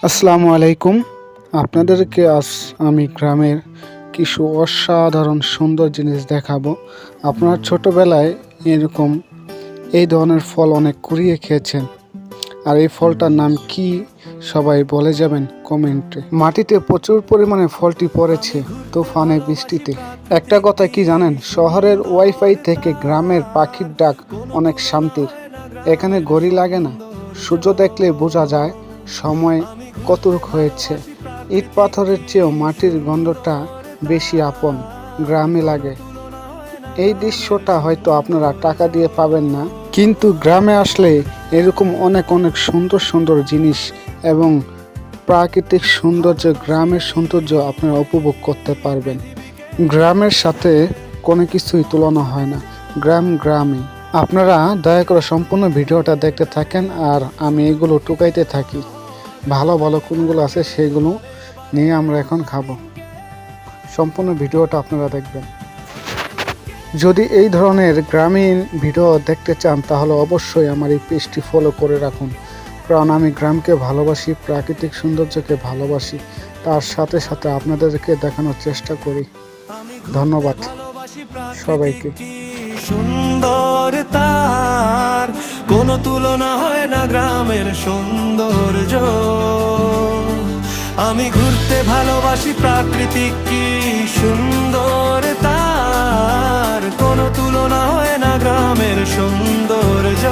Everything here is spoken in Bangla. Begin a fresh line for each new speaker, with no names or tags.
আসসালামু আলাইকুম। আপনাদেরকে আজ আমি গ্রামের কিছু অসাধারণ সুন্দর জিনিস দেখাবো। আপনার ছোটবেলায় এরকম এই ধরনের ফল অনেক কুড়িয়ে খেয়েছেন, আর এই ফলটার নাম কি সবাই বলে যাবেন কমেন্টে। মাটিতে প্রচুর পরিমাণে ফলটি পড়েছে তুফানে বৃষ্টিতে। একটা কথা কি জানেন, শহরের ওয়াইফাই থেকে গ্রামের পাখির ডাক অনেক শান্তির। এখানে ঘড়ি লাগে না, সূর্য দেখলে বোঝা যায় সময় কতটুক হয়েছে। ইট পাথরের চেয়েও মাটির গন্ধটা বেশি আপন গ্রামে লাগে। এই দৃশ্যটা হয়তো আপনারা টাকা দিয়ে পাবেন না, কিন্তু গ্রামে আসলে এরকম অনেক অনেক সুন্দর সুন্দর জিনিস এবং প্রাকৃতিক সৌন্দর্য, গ্রামের সৌন্দর্য আপনারা উপভোগ করতে পারবেন। গ্রামের সাথে কোনো কিছুই তুলনা হয় না। গ্রামই। আপনারা দয়া করে সম্পূর্ণ ভিডিওটা দেখতে থাকেন, আর আমি এগুলো টুকাইতে থাকি। ভালো ভালো কোনগুলো আছে সেগুলো নিয়ে আমরা এখন খাবো। সম্পূর্ণ ভিডিওটা আপনারা দেখবেন। যদি এই ধরনের গ্রামীণ ভিডিও দেখতে চান তাহলে অবশ্যই আমার এই পেজটি ফলো করে রাখুন, কারণ আমি গ্রামকে ভালোবাসি, প্রাকৃতিক সৌন্দর্যকে ভালোবাসি, তার সাথে সাথে আপনাদেরকে দেখানোর চেষ্টা করি। ধন্যবাদ সবাইকে।
সুন্দর তার কোনো তুলনা হয় না গ্রামের সৌন্দর্য। আমি ঘুরতে ভালোবাসি প্রাকৃতিক কি সুন্দর তার কোনো তুলনা হয় না গ্রামের সৌন্দর্য।